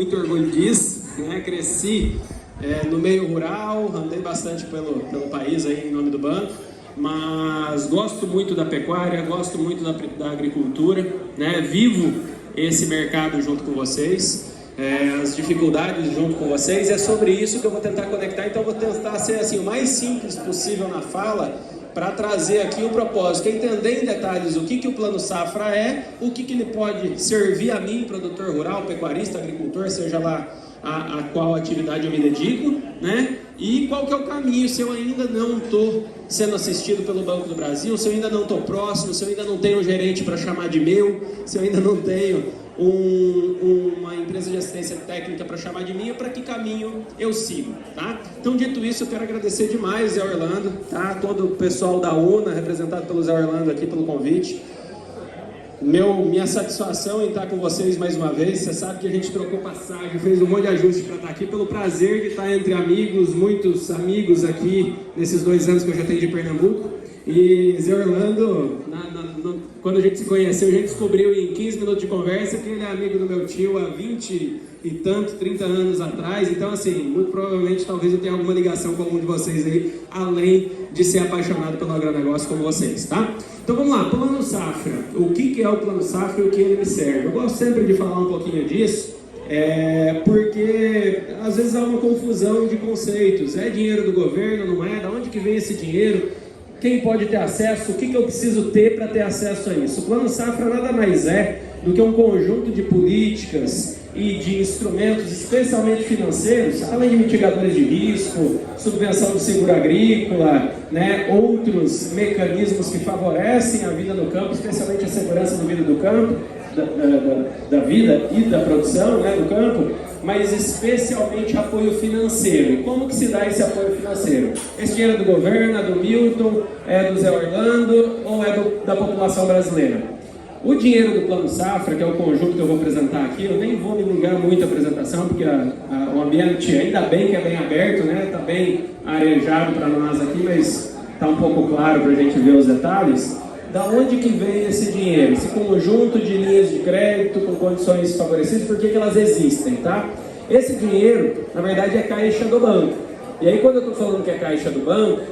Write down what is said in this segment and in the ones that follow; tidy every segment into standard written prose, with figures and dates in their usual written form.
Muito orgulho disso, né? Cresci no meio rural, andei bastante pelo país aí em nome do banco, mas gosto muito da pecuária, gosto muito da agricultura, né? Vivo esse mercado junto com vocês, as dificuldades junto com vocês, e é sobre isso que eu vou tentar conectar. Então vou tentar ser assim, o mais simples possível na fala, para trazer aqui o propósito, que é entender em detalhes o que o Plano Safra é, o que ele pode servir a mim, produtor rural, pecuarista, agricultor, seja lá a qual atividade eu me dedico, né? E qual que é o caminho, se eu ainda não estou sendo assistido pelo Banco do Brasil, se eu ainda não estou próximo, se eu ainda não tenho um gerente para chamar de meu, se eu ainda não tenho uma empresa de assistência técnica para chamar de minha, para que caminho eu sigo, tá? Então, dito isso, eu quero agradecer demais, Zé Orlando, tá? Todo o pessoal da UNA, representado pelo Zé Orlando aqui, pelo convite. Minha satisfação em estar com vocês mais uma vez. Você sabe que a gente trocou passagem, fez um monte de ajuste para estar aqui, pelo prazer de estar entre amigos, muitos amigos aqui, nesses 2 anos que eu já tenho de Pernambuco. E Zé Orlando, quando a gente se conheceu, a gente descobriu em 15 minutos de conversa que ele é amigo do meu tio há 20 e tanto, 30 anos atrás. Então, assim, muito provavelmente, talvez eu tenha alguma ligação com algum de vocês aí, além de ser apaixonado pelo agronegócio como vocês, tá? Então, vamos lá, Plano Safra. O que é o Plano Safra e o que ele me serve? Eu gosto sempre de falar um pouquinho disso, porque às vezes há uma confusão de conceitos. É dinheiro do governo, não é? Da onde que vem esse dinheiro? Quem pode ter acesso? O que eu preciso ter para ter acesso a isso? O Plano Safra nada mais é do que um conjunto de políticas e de instrumentos, especialmente financeiros, além de mitigadores de risco, subvenção do seguro agrícola, né, outros mecanismos que favorecem a vida no campo, especialmente a segurança da vida do campo, da vida e da produção, né, do campo, mas especialmente apoio financeiro. E como que se dá esse apoio financeiro? Esse dinheiro é do governo, é do Milton, é do Zé Orlando ou é da população brasileira? O dinheiro do Plano Safra, que é o conjunto que eu vou apresentar aqui, eu nem vou me ligar muito à apresentação, porque o ambiente, ainda bem que é bem aberto, né? Está bem arejado para nós aqui, mas está um pouco claro para a gente ver os detalhes. Da onde que vem esse dinheiro? Esse conjunto de linhas de crédito com condições favorecidas, por que elas existem, tá? Esse dinheiro, na verdade, é caixa do banco. E aí, quando eu estou falando que é caixa do banco,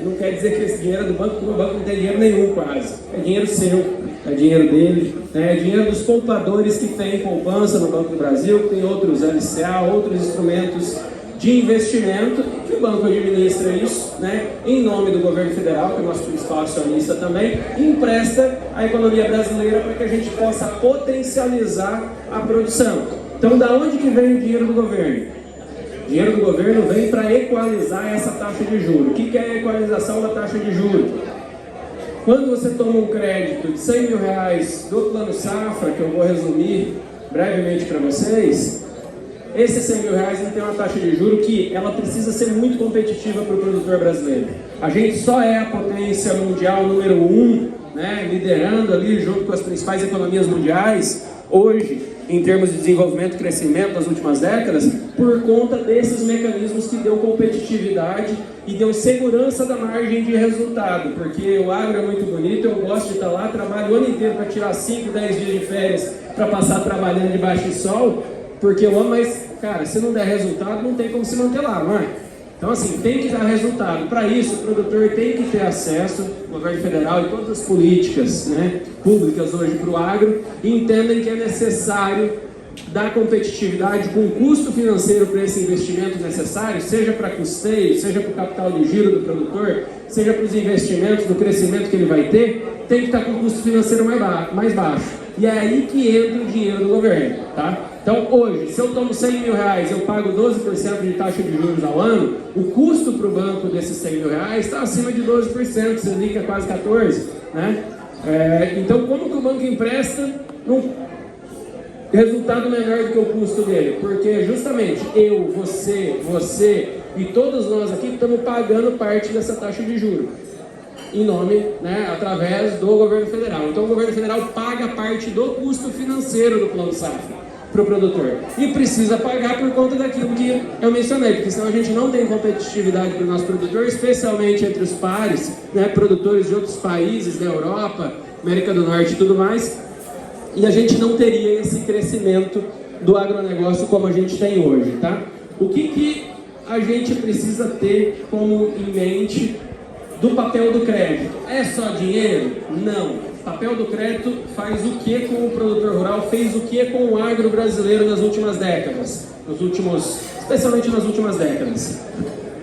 não quer dizer que esse dinheiro é do banco, porque o banco não tem dinheiro nenhum quase. É dinheiro seu, é dinheiro dele, né? É dinheiro dos poupadores que tem poupança no Banco do Brasil, que tem outros LCA, outros instrumentos de investimento, que o banco administra isso, né, em nome do governo federal, que é o nosso principal acionista também, e empresta à economia brasileira para que a gente possa potencializar a produção. Então, da onde que vem o dinheiro do governo? O dinheiro do governo vem para equalizar essa taxa de juros. O que é a equalização da taxa de juros? Quando você toma um crédito de R$100 mil do Plano Safra, que eu vou resumir brevemente para vocês, esses R$100 mil ele tem uma taxa de juros que ela precisa ser muito competitiva para o produtor brasileiro. A gente só é a potência mundial número 1, né, liderando ali junto com as principais economias mundiais, hoje, em termos de desenvolvimento e crescimento das últimas décadas, por conta desses mecanismos que deu competitividade e deu segurança da margem de resultado, porque o agro é muito bonito, eu gosto de estar lá, trabalho o ano inteiro para tirar 5, 10 dias de férias para passar trabalhando debaixo do sol, porque eu amo, mas, cara, se não der resultado, não tem como se manter lá, não é? Então, assim, tem que dar resultado. Para isso, o produtor tem que ter acesso, o governo federal e todas as políticas, né, públicas hoje para o agro, entendem que é necessário dar competitividade com custo financeiro para esse investimento necessário, seja para custeio, seja para o capital de giro do produtor, seja para os investimentos, do crescimento que ele vai ter, tem que estar com custo financeiro mais baixo. E é aí que entra o dinheiro do governo, tá? Então, hoje, se eu tomo R$100 mil, eu pago 12% de taxa de juros ao ano, o custo para o banco desses R$100 mil está acima de 12%, você liga quase 14%, né? Então, como que o banco empresta num resultado menor do que o custo dele? Porque justamente eu, você e todos nós aqui estamos pagando parte dessa taxa de juros, em nome, né, através do governo federal. Então, o governo federal paga parte do custo financeiro do Plano Safra para o produtor. E precisa pagar por conta daquilo que eu mencionei, porque senão a gente não tem competitividade para o nosso produtor, especialmente entre os pares, né, produtores de outros países da Europa, América do Norte e tudo mais, e a gente não teria esse crescimento do agronegócio como a gente tem hoje, tá? O que a gente precisa ter como em mente do papel do crédito? É só dinheiro? Não. O papel do crédito faz o que com o produtor rural, fez o que com o agro brasileiro nas últimas décadas, especialmente nas últimas décadas.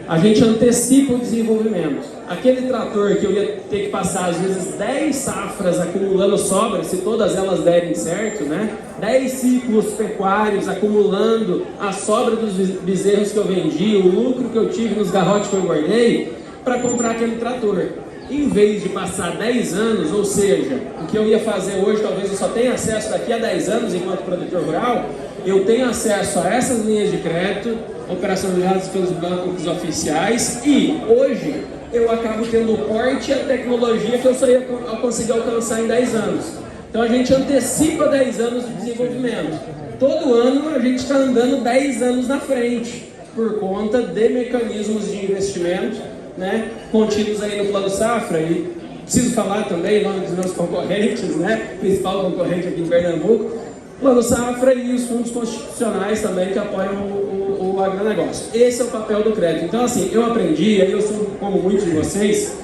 A gente antecipa o desenvolvimento. Aquele trator que eu ia ter que passar às vezes 10 safras acumulando sobra, se todas elas derem certo, né? 10 ciclos pecuários acumulando a sobra dos bezerros que eu vendi, o lucro que eu tive nos garrotes que eu guardei, para comprar aquele trator. Em vez de passar 10 anos, ou seja, o que eu ia fazer hoje, talvez eu só tenha acesso daqui a 10 anos enquanto produtor rural, eu tenho acesso a essas linhas de crédito, operacionalizadas pelos bancos oficiais, e hoje eu acabo tendo o porte e a tecnologia que eu só ia conseguir alcançar em 10 anos. Então a gente antecipa 10 anos de desenvolvimento. Todo ano a gente está andando 10 anos na frente, por conta de mecanismos de investimento, né, contidos aí no Plano Safra. E preciso falar também em nome dos meus concorrentes, né, principal concorrente aqui em Pernambuco, Plano Safra e os fundos constitucionais também que apoiam o agronegócio. Esse é o papel do crédito. Então, assim, eu aprendi, eu sou como muitos de vocês,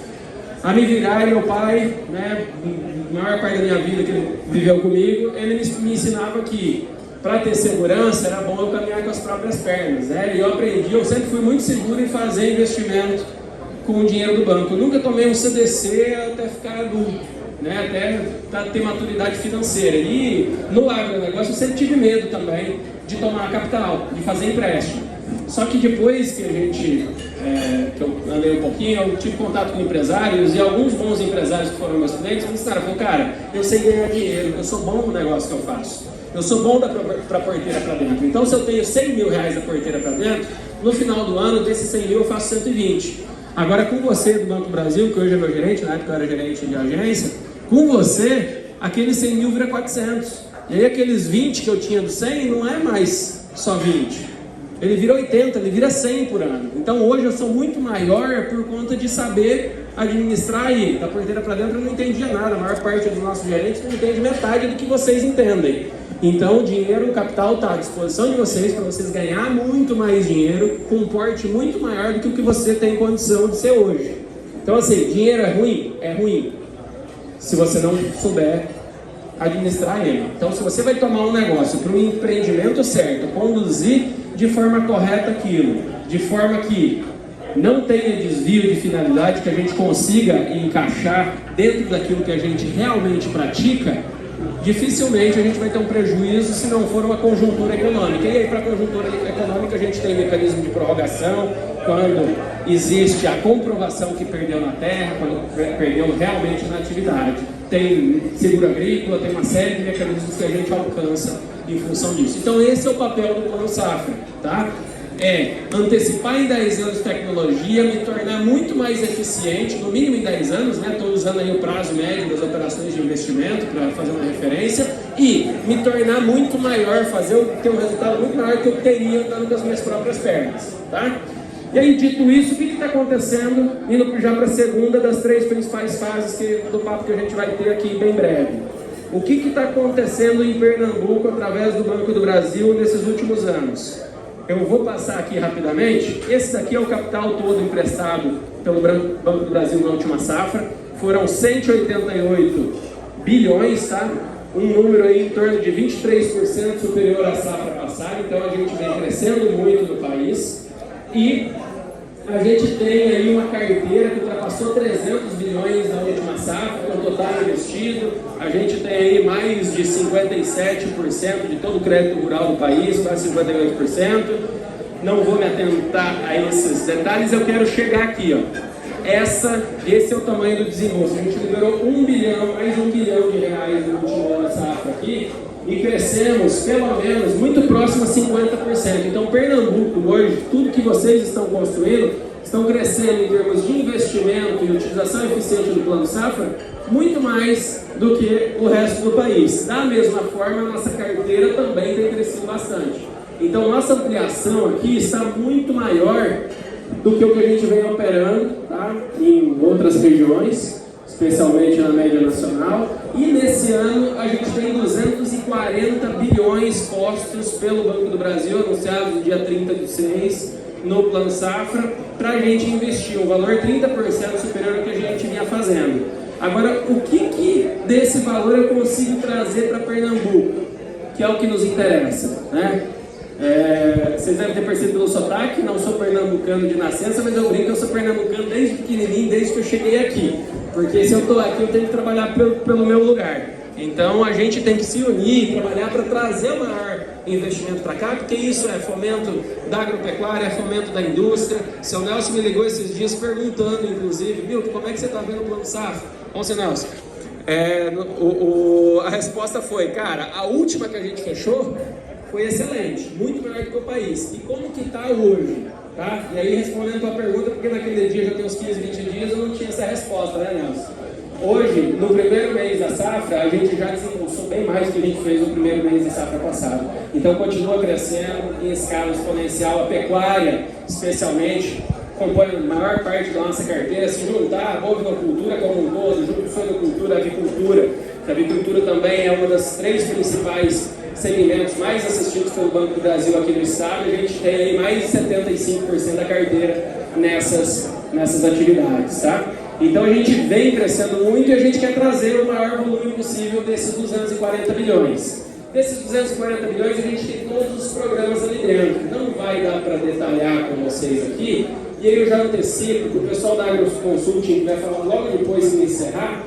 a me virar. E meu pai, né, a maior parte da minha vida que ele viveu comigo, ele me ensinava que para ter segurança era bom eu caminhar com as próprias pernas, né? E eu aprendi, eu sempre fui muito seguro em fazer investimento com o dinheiro do banco. Eu nunca tomei um CDC até ficar adulto, né? Até ter maturidade financeira. E no agronegócio eu sempre tive medo também de tomar capital, de fazer empréstimo. Só que depois que que eu andei um pouquinho, eu tive contato com empresários, e alguns bons empresários que foram meus clientes me ensinaram, cara, eu sei ganhar dinheiro, eu sou bom no negócio que eu faço, eu sou bom para porteira para dentro. Então, se eu tenho 100 mil reais da porteira para dentro, no final do ano, desses 100 mil eu faço 120. Agora, com você do Banco Brasil, que hoje é meu gerente, na época eu era gerente de agência, com você, aqueles 100 mil vira 400. E aí aqueles 20 que eu tinha do 100 não é mais só 20. Ele vira 80, ele vira 100 por ano. Então hoje eu sou muito maior por conta de saber administrar aí. Da porteira para dentro eu não entendia nada. A maior parte dos nossos gerentes não entende metade do que vocês entendem. Então o dinheiro, o capital está à disposição de vocês para vocês ganhar muito mais dinheiro com um porte muito maior do que o que você tem condição de ser hoje. Então assim, dinheiro é ruim? É ruim. Se você não souber administrar ele. Então se você vai tomar um negócio para um empreendimento certo, conduzir de forma correta aquilo, de forma que não tenha desvio de finalidade, que a gente consiga encaixar dentro daquilo que a gente realmente pratica, dificilmente a gente vai ter um prejuízo se não for uma conjuntura econômica. E aí, para a conjuntura econômica, a gente tem mecanismo de prorrogação, quando existe a comprovação que perdeu na terra, quando perdeu realmente na atividade. Tem seguro agrícola, tem uma série de mecanismos que a gente alcança em função disso. Então esse é o papel do Plano Safra, tá? É antecipar em 10 anos tecnologia, me tornar muito mais eficiente, no mínimo em 10 anos, né? Estou usando aí o prazo médio das operações de investimento para fazer uma referência, e me tornar muito maior, ter um resultado muito maior que eu teria andando com as minhas próprias pernas, tá? E aí, dito isso, o que está acontecendo, indo já para a segunda das 3 principais fases do papo que a gente vai ter aqui bem breve. O que está acontecendo em Pernambuco através do Banco do Brasil nesses últimos anos? Eu vou passar aqui rapidamente. Esse daqui é o capital todo emprestado pelo Banco do Brasil na última safra. Foram 188 bilhões, tá? Um número aí em torno de 23% superior à safra passada. Então a gente vem crescendo muito no país. E a gente tem aí uma carteira que ultrapassou 300 bilhões na última safra, com o total investido. A gente tem aí mais de 57% de todo o crédito rural do país, quase 58%. Não vou me atentar a esses detalhes, eu quero chegar aqui, ó. Esse é o tamanho do desembolso. A gente liberou mais de 1 bilhão de reais no último ano da safra aqui, e crescemos pelo menos muito próximo a 50%. Então Pernambuco hoje, tudo que vocês estão construindo, estão crescendo em termos de investimento e utilização eficiente do Plano Safra, muito mais do que o resto do país. Da mesma forma, a nossa carteira também tem crescido bastante. Então nossa ampliação aqui está muito maior do que o que a gente vem operando, tá? Em outras regiões, especialmente na média nacional. E nesse ano a gente tem 240 bilhões postos pelo Banco do Brasil, anunciados no dia 30/6, no Plano Safra, para a gente investir, um valor 30% superior ao que a gente vinha fazendo. Agora, o que desse valor eu consigo trazer para Pernambuco, que é o que nos interessa, né? Vocês devem ter percebido pelo sotaque, não sou pernambucano de nascença, mas eu brinco que eu sou pernambucano desde pequenininho, desde que eu cheguei aqui. Porque se eu estou aqui, eu tenho que trabalhar pelo meu lugar. Então a gente tem que se unir, trabalhar para trazer o maior investimento para cá, porque isso é fomento da agropecuária, é fomento da indústria. O seu Nelson me ligou esses dias perguntando, inclusive, Milton, como é que você está vendo o Plano Safra? Bom, seu Nelson, a resposta foi, cara, a última que a gente fechou foi excelente, muito melhor do que o país. E como que está hoje? Tá? E aí, respondendo a tua pergunta, porque naquele dia, já tem uns 15, 20 dias, eu não tinha essa resposta, né, Nelson? Hoje, no primeiro mês da safra, a gente já desembolsou bem mais do que a gente fez no primeiro mês da safra passada. Então, continua crescendo em escala exponencial. A pecuária, especialmente, compõe a maior parte da nossa carteira. Se juntar a bovinocultura como um todo, junto com a suinocultura, a avicultura, que a avicultura também é uma das 3 principais segmentos mais assistidos pelo Banco do Brasil aqui no estado, a gente tem aí mais de 75% da carteira nessas atividades, tá? Então a gente vem crescendo muito e a gente quer trazer o maior volume possível desses 240 bilhões. Desses 240 bilhões a gente tem todos os programas ali dentro. Não vai dar para detalhar com vocês aqui, e aí eu já antecipo que o pessoal da AgroConsulting, que vai falar logo depois de encerrar,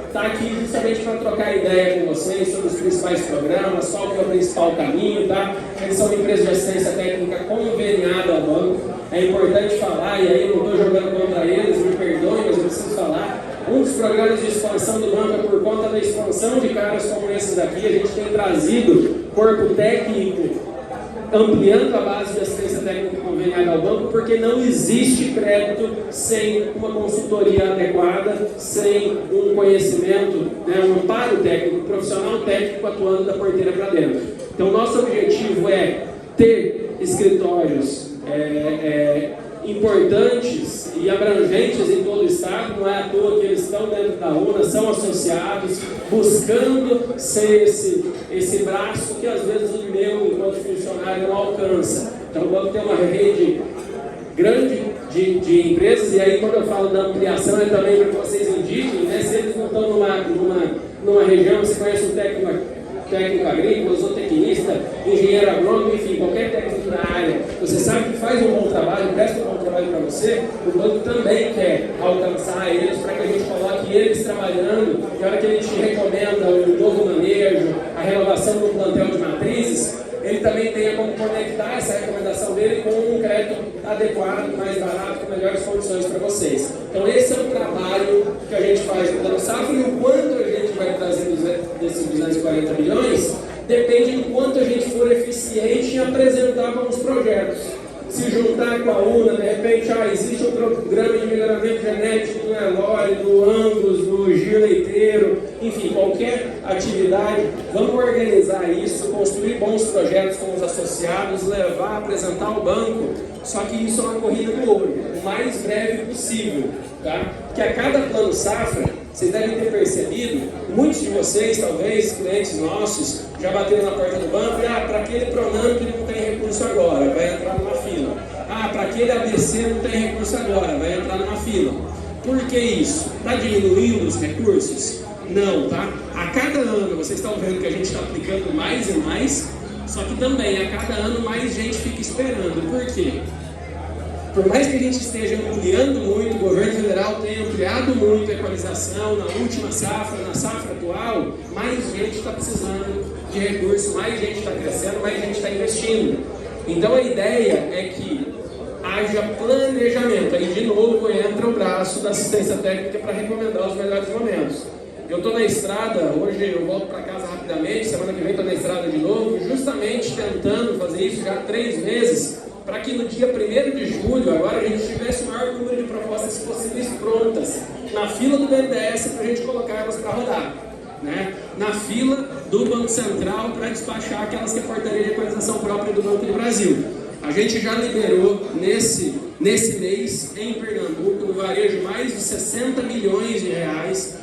está aqui justamente para trocar ideia com vocês sobre os principais programas, qual que é o principal caminho, tá? Eles são uma empresa de assistência técnica conveniada ao banco. É importante falar, e aí eu não estou jogando contra eles, me perdoem, mas eu preciso falar. Um dos programas de expansão do banco é por conta da expansão de caras como esses daqui. A gente tem trazido corpo técnico, ampliando a base de assistência técnica conveniada ao banco, porque não existe crédito sem uma consultoria adequada, sem um conhecimento, né, um amparo técnico, um profissional técnico atuando da porteira para dentro. Então, nosso objetivo é ter escritórios importantes e abrangentes em todo o estado. Não é à toa que eles estão dentro da UNA, são associados, buscando ser esse braço que às vezes o meu, enquanto funcionário, não alcança. Então o banco tem uma rede grande de empresas, e aí quando eu falo da ampliação é também para que vocês indiquem, né, se eles não estão numa região, você conhece um técnico agrícola, zootecnista, engenheiro agrônomo, enfim, qualquer técnico na área, você sabe que faz um bom trabalho, presta um bom trabalho para você, o banco também quer alcançar eles para que a gente coloque eles trabalhando, e a hora que a gente recomenda o novo manejo, a renovação do plantel de matrizes, ele também tenha como conectar essa recomendação dele com um crédito adequado, mais barato, com melhores condições para vocês. Então esse é o trabalho que a gente faz no Plano Safra, e o quanto a gente vai trazer desses 240 bilhões depende do quanto a gente for eficiente em apresentar bons projetos. Se juntar com a UNA, de repente, existe um programa de melhoramento genético do Nelore, do Angus, do Gir Leiteiro, enfim, qualquer atividade, vamos organizar isso, construir bons projetos com os associados, levar, apresentar ao banco, só que isso é uma corrida do ouro, o mais breve possível, tá? Que a cada Plano Safra, vocês devem ter percebido, muitos de vocês, talvez, clientes nossos, já bateram na porta do banco e, para aquele Pronam que não tem recurso agora, vai entrar numa fila. Para aquele ABC não tem recurso agora, vai entrar numa fila. Por que isso? Está diminuindo os recursos? Não, tá? A cada ano, vocês estão vendo que a gente está aplicando mais e mais, só que também, a cada ano, mais gente fica esperando. Por quê? Por mais que a gente esteja ampliando muito, o governo federal tenha ampliado muito a equalização na última safra, na safra atual, mais gente está precisando de recursos, mais gente está crescendo, mais gente está investindo. Então a ideia é que haja planejamento. Aí de novo entra o braço da assistência técnica para recomendar os melhores momentos. Eu estou na estrada, hoje eu volto para casa rapidamente, semana que vem estou na estrada de novo, justamente tentando fazer isso já há 3 meses, para que no dia 1º de julho, agora, a gente tivesse o maior número de propostas possíveis prontas na fila do BNDES para a gente colocar elas para rodar, né? Na fila do Banco Central para despachar aquelas que é portaria de equalização própria do Banco do Brasil. A gente já liberou nesse mês, em Pernambuco, no varejo, mais de 60 milhões de reais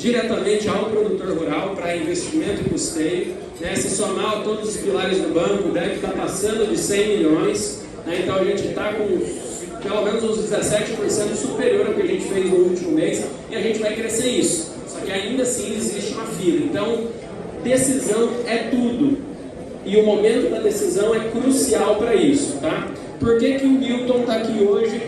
diretamente ao produtor rural para investimento e custeio. Né? Se somar todos os pilares do banco, deve estar passando de 100 milhões. Né? Então a gente está com pelo menos uns 17% superior ao que a gente fez no último mês, e a gente vai crescer isso. Só que ainda assim existe uma fila. Então, decisão é tudo. E o momento da decisão é crucial para isso. Tá? Por que o Milton está aqui hoje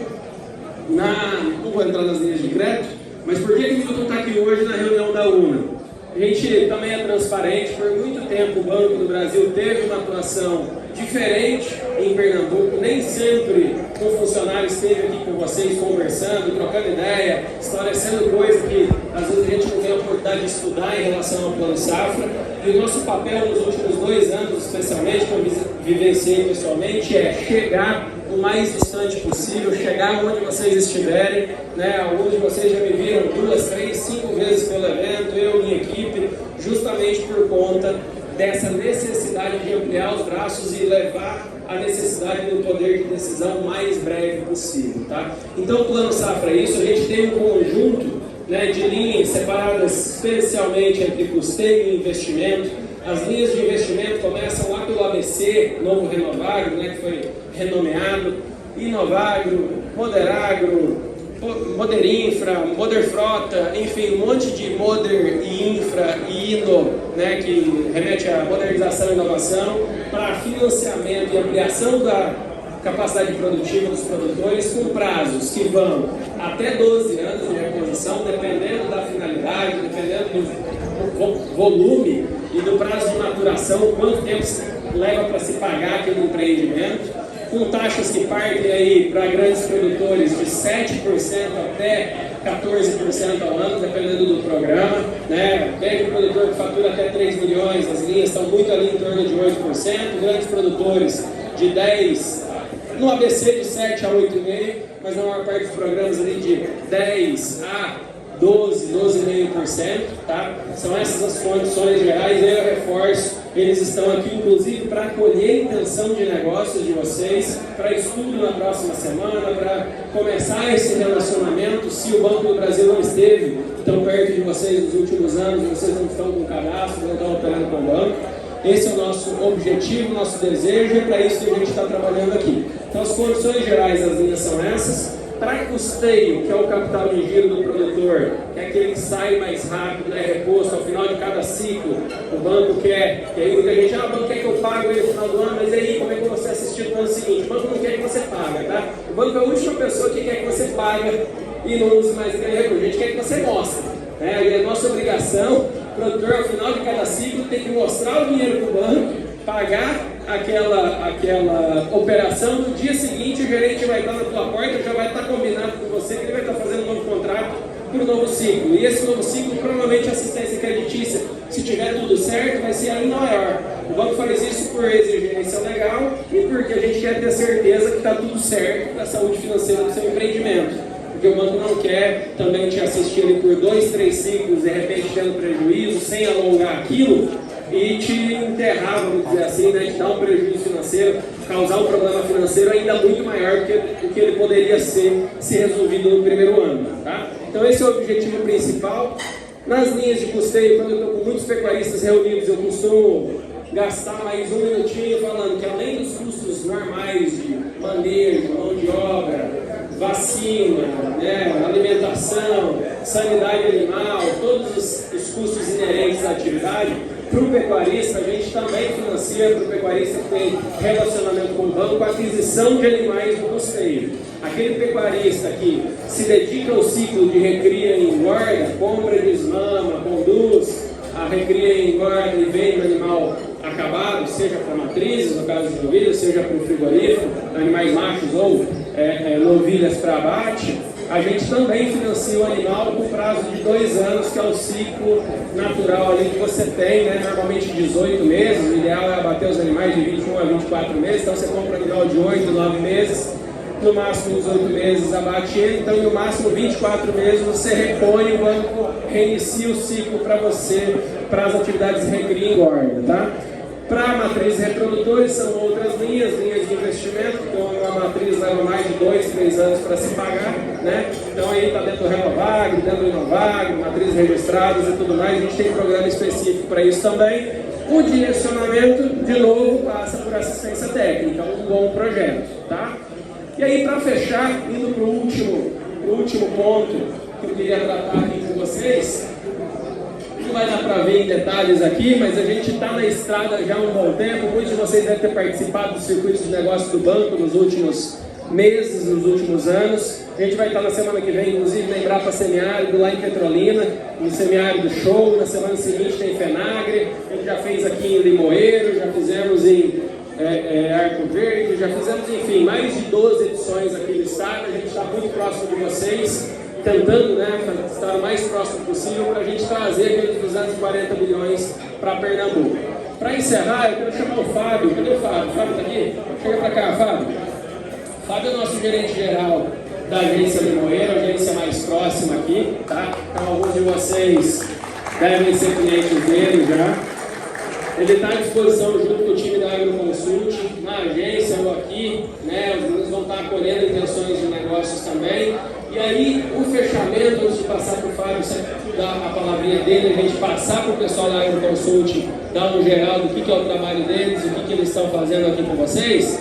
não vou entrar nas linhas de crédito, mas por que o Milton está aqui hoje na reunião da UNA? A gente também é transparente. Por muito tempo o Banco do Brasil teve uma atuação diferente em Pernambuco, nem sempre o funcionário esteve aqui com vocês conversando, trocando ideia, esclarecendo coisa que às vezes a gente não tem a oportunidade de estudar em relação ao Plano Safra. E o nosso papel nos últimos 2 anos, especialmente, que eu vivenciei pessoalmente, é chegar o mais distante possível, chegar onde vocês estiverem, né? Alguns de vocês já me viram 2, 3, 5 vezes pelo evento, eu e minha equipe, justamente por conta dessa necessidade de ampliar os braços e levar a necessidade do poder de decisão o mais breve possível, tá? Então o Plano Safra é isso. A gente tem um conjunto, né, de linhas separadas especialmente entre custeio e investimento. As linhas de investimento começam lá pelo ABC, novo Renovagro, né, que foi renomeado, Inovagro, Moderagro, Moderinfra, Moderfrota, enfim, um monte de Moder e Infra e Ino, né, que remete à modernização e inovação, para financiamento e ampliação da capacidade produtiva dos produtores, com prazos que vão até 12 anos de reposição, dependendo da finalidade, dependendo do volume e do prazo de maturação, quanto tempo leva para se pagar aquele empreendimento, com taxas que partem aí para grandes produtores de 7% até 14% ao ano, dependendo do programa, né? Médio produtor que fatura até 3 milhões, as linhas estão muito ali em torno de 8%, grandes produtores de 10%, no ABC de 7 a 8,5%, mas na maior parte dos programas ali de 10 a 12,5%, tá? São essas as condições gerais. Eu reforço, eles estão aqui inclusive para acolher a intenção de negócios de vocês, para estudo na próxima semana, para começar esse relacionamento. Se o Banco do Brasil não esteve tão perto de vocês nos últimos anos, vocês não estão com cadastro, não estão operando com o banco, esse é o nosso objetivo, nosso desejo, e é para isso que a gente está trabalhando aqui. Então as condições gerais das linhas são essas. Para custeio, que é o capital de giro do produtor, que é aquele que sai mais rápido, é reposto ao final de cada ciclo, o banco quer, e aí muita gente, o banco quer que eu pague ele no final do ano, mas aí como é que você assistir no ano seguinte? O banco não quer que você pague, tá? O banco é a última pessoa que quer que você pague e não use mais aquele recurso, a gente quer que você mostre, né? E é nossa obrigação, o produtor ao final de cada ciclo tem que mostrar o dinheiro para o banco, pagar aquela operação. No dia seguinte o gerente vai estar na tua porta, já vai estar combinado com você que ele vai estar fazendo um novo contrato para o novo ciclo, e esse novo ciclo provavelmente a assistência creditícia, se tiver tudo certo, vai ser ainda maior. O banco faz isso por exigência legal e porque a gente quer ter certeza que está tudo certo para a saúde financeira do seu empreendimento, porque o banco não quer também te assistir ali por 2, 3 ciclos, de repente tendo prejuízo, sem alongar aquilo e te enterrar, vamos dizer assim, né, te dar um prejuízo financeiro, causar um problema financeiro ainda muito maior do que ele poderia ser se resolvido no primeiro ano, tá? Então esse é o objetivo principal. Nas linhas de custeio, quando eu estou com muitos pecuaristas reunidos, eu costumo gastar mais um minutinho falando que além dos custos normais de manejo, mão de obra, vacina, né, alimentação, sanidade animal, todos os custos inerentes à atividade, para o pecuarista, a gente também financia, para o pecuarista que tem relacionamento com o banco, a aquisição de animais no custeio. Aquele pecuarista que se dedica ao ciclo de recria e engorda, compra e desmama, conduz a recria e engorda e vende o animal acabado, seja para matrizes, no caso de novilhas, seja para o frigorífico, animais machos ou novilhas para abate, a gente também financia o animal com prazo de 2 anos, que é o ciclo natural ali que você tem, né? Normalmente 18 meses, o ideal é abater os animais de 21 a 24 meses, então você compra um animal de 8, 9 meses, no máximo 18 meses abate ele, então no máximo 24 meses você repõe, o banco reinicia o ciclo para você, para as atividades de recria e engorda, tá? Para matrizes reprodutores são outras linhas de de investimento, com uma matriz leva mais de 2, 3 anos para se pagar, né? Então aí está dentro do Renovagro, dentro do Inovagro, matrizes registradas e tudo mais, a gente tem programa específico para isso também. O direcionamento, de novo, passa por assistência técnica, um bom projeto, tá? E aí, para fechar, indo para o último ponto que eu queria tratar aqui com vocês, não vai dar para ver em detalhes aqui, mas a gente está na estrada já há um bom tempo. Muitos de vocês devem ter participado dos circuitos de negócio do banco nos últimos meses, nos últimos anos. A gente vai estar na semana que vem, inclusive, na Embrapa Semiárido, lá em Petrolina, no Semiárido Show. Na semana seguinte tem Fenagre, a gente já fez aqui em Limoeiro, já fizemos em Arco Verde, já fizemos, enfim, mais de 12 edições aqui no estado. A gente está muito próximo de vocês, tentando, né, estar o mais próximo possível para a gente trazer aqueles 240 bilhões para Pernambuco. Para encerrar, eu quero chamar o Fábio. Cadê o Fábio? O Fábio está aqui? Chega para cá, Fábio. Fábio é o nosso gerente geral da agência Limoeiro, a agência mais próxima aqui, tá? Então alguns de vocês devem ser clientes dele já. Ele está à disposição junto com o time da AgroConsult, na agência ou aqui, né? Os meninos vão estar acolhendo intenções de negócios também. E aí, o fechamento, antes de passar para o Fábio, sempre dar a palavrinha dele, a gente passar para o pessoal da AgroConsult, dar um geral do que é o trabalho deles, o que eles estão fazendo aqui com vocês.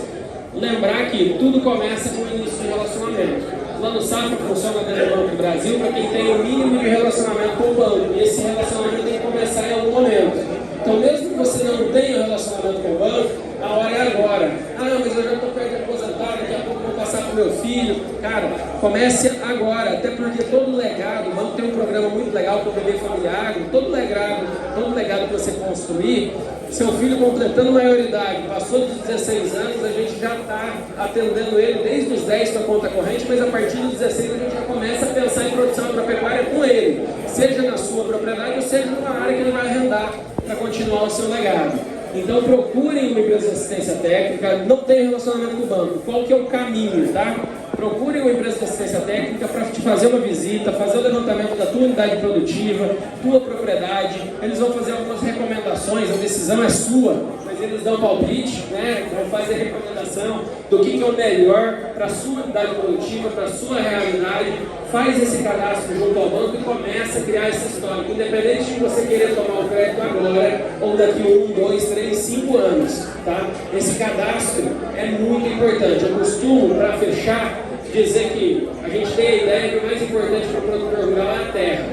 Lembrar que tudo começa com o início do relacionamento. O Plano Safra funciona dentro do Banco do Brasil para quem tem o mínimo de relacionamento com o banco. E esse relacionamento tem que começar em algum momento. Então, mesmo que você não tenha um relacionamento com o banco, a hora é agora. Ah, mas eu já estou perto de aposentar, daqui a pouco vou passar para o meu filho. Cara, comece agora, até porque todo legado, o banco tem um programa muito legal para o bebê familiar, todo legado que você construir, seu filho completando maioridade, passou dos 16 anos, a gente já está atendendo ele desde os 10 para a conta corrente, mas a partir dos 16 a gente já começa a pensar em produção agropecuária com ele, seja na sua propriedade ou seja numa área que ele vai arrendar para continuar o seu legado. Então procurem uma empresa de assistência técnica, não tem relacionamento com o banco, qual que é o caminho, tá? Procurem uma empresa de assistência técnica para te fazer uma visita, fazer o levantamento da tua unidade produtiva, tua propriedade. Eles vão fazer algumas recomendações, a decisão é sua, mas eles dão palpite, né? Vão fazer recomendação do que é o melhor para a sua unidade produtiva, para a sua realidade. Faz esse cadastro junto ao banco e começa a criar essa história. Independente de você querer tomar o crédito agora ou daqui 1, 2, 3, 5 anos, tá? Esse cadastro é muito importante. Eu costumo, para fechar, dizer que a gente tem a ideia que o mais importante para o produtor rural é a terra,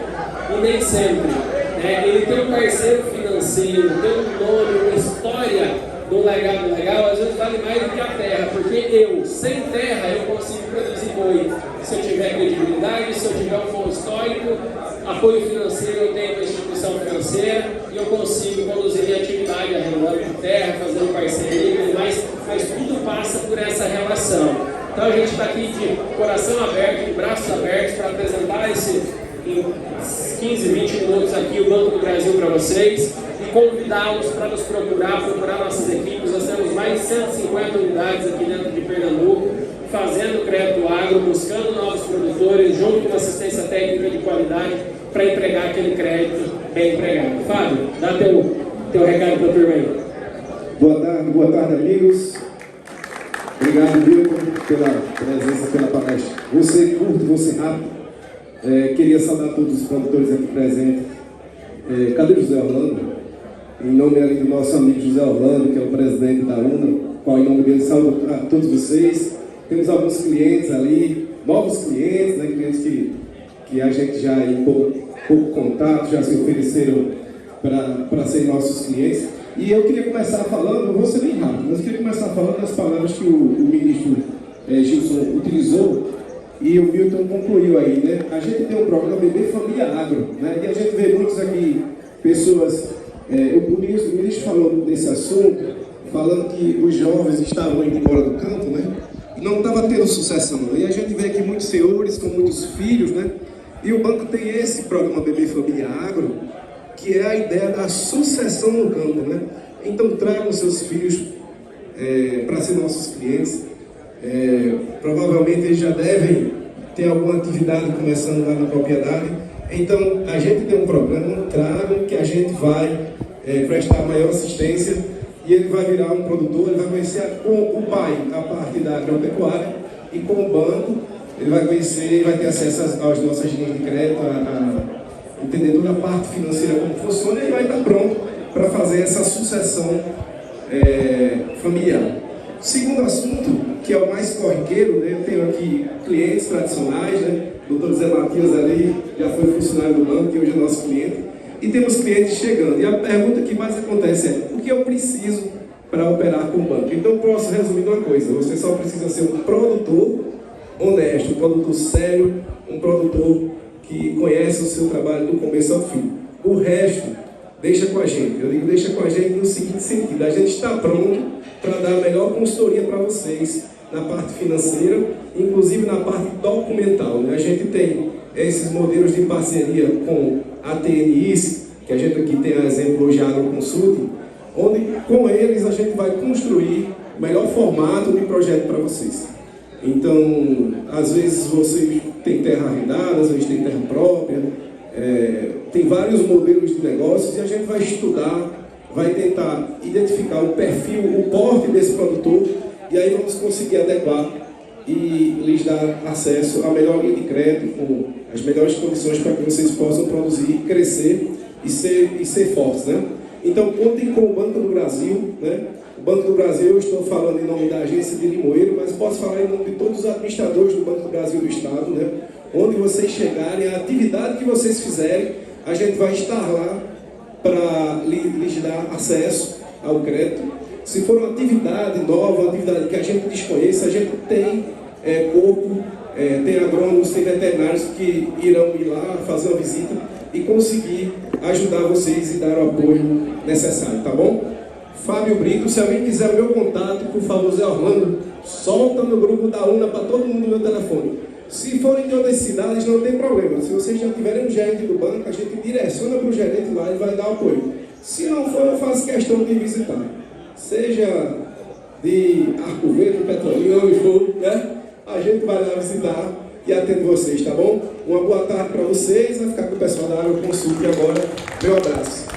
e nem sempre. Ele tem um parceiro financeiro, tem um nome, uma história de um legado legal, às vezes vale mais do que a terra, porque eu, sem terra, eu consigo produzir boi. Se eu tiver credibilidade, se eu tiver um bom histórico, apoio financeiro, eu tenho uma instituição financeira e eu consigo conduzir minha atividade, arrendando terra, fazendo parceria, mas tudo passa por essa relação. Então a gente está aqui de coração aberto, de braços abertos para apresentar em 15, 20 minutos aqui o Banco do Brasil para vocês e convidá-los para nos procurar nossas equipes. Nós temos mais de 150 unidades aqui dentro de Pernambuco, fazendo crédito agro, buscando novos produtores, junto com assistência técnica de qualidade para entregar aquele crédito bem empregado. Fábio, dá teu recado para a turma aí. Boa tarde, amigos. Obrigado, Milton, pela presença, pela palestra. Você curto, você rápido. Queria saudar todos os produtores aqui presentes. Cadê o José Orlando? Em nome ali do nosso amigo José Orlando, que é o presidente da UNA, qual em nome dele saúdo a todos vocês. Temos alguns clientes ali, novos clientes, né, clientes que a gente já em pouco contato, já se ofereceram para serem nossos clientes. E eu queria começar falando, eu vou ser bem rápido, mas eu queria começar falando das palavras que o ministro Gilson utilizou e o Milton concluiu aí, né? A gente tem um programa Bebê Família Agro, né? E a gente vê muitos aqui, pessoas, o ministro falou desse assunto, falando que os jovens estavam indo embora do campo, né? E não estava tendo sucessão. E a gente vê aqui muitos senhores com muitos filhos, né? E o banco tem esse programa Bebê Família Agro, que é a ideia da sucessão no campo, né? Então tragam seus filhos para ser nossos clientes. Provavelmente eles já devem ter alguma atividade começando lá na propriedade. Então a gente tem um programa, tragam, que a gente vai prestar maior assistência e ele vai virar um produtor, ele vai conhecer com o pai a parte da agropecuária e com o banco ele vai conhecer e vai ter acesso às nossas linhas de crédito, a entender toda a parte financeira como funciona, e ele vai estar pronto para fazer essa sucessão familiar. Segundo assunto, que é o mais corriqueiro, né? Eu tenho aqui clientes tradicionais, né? O Dr. Zé Matias ali já foi funcionário do banco e hoje é nosso cliente. E temos clientes chegando. E a pergunta que mais acontece é: o que eu preciso para operar com o banco? Então, posso resumir uma coisa: você só precisa ser um produtor honesto, um produtor sério, um produtor que conhece o seu trabalho do começo ao fim. O resto, deixa com a gente. Eu digo deixa com a gente no seguinte sentido: a gente está pronto para dar a melhor consultoria para vocês na parte financeira, inclusive na parte documental, né? A gente tem esses modelos de parceria com a TNIs, que a gente aqui tem a exemplo hoje a AgroConsulting, onde com eles a gente vai construir o melhor formato de projeto para vocês. Então, às vezes vocês têm terra arrendada, às vezes tem terra própria, tem vários modelos de negócios e a gente vai estudar, vai tentar identificar o perfil, o porte desse produtor, e aí vamos conseguir adequar e lhes dar acesso à melhor linha de crédito, com as melhores condições para que vocês possam produzir, crescer e ser fortes, né? Então, contem com o Banco do Brasil, né? O Banco do Brasil, eu estou falando em nome da agência de Limoeiro, mas posso falar em nome de todos os administradores do Banco do Brasil do Estado, né? Onde vocês chegarem, a atividade que vocês fizerem, a gente vai estar lá para lhes dar acesso ao crédito. Se for uma atividade nova, uma atividade que a gente desconheça, a gente tem corpo, tem agrônomos, tem veterinários que irão ir lá fazer uma visita e conseguir ajudar vocês e dar o apoio necessário, tá bom? Fábio Brito, se alguém quiser o meu contato, por favor, Zé Orlando, solta no grupo da UNA para todo mundo o meu telefone. Se forem de outras cidades, não tem problema. Se vocês já tiverem um gerente do banco, a gente direciona para o gerente lá e vai dar apoio. Se não for, eu faço questão de visitar. Seja de Arco Verde, Petrolina, onde for, né? A gente vai lá visitar e atende vocês, tá bom? Uma boa tarde para vocês. Vai ficar com o pessoal da AgroConsulting agora. Meu abraço.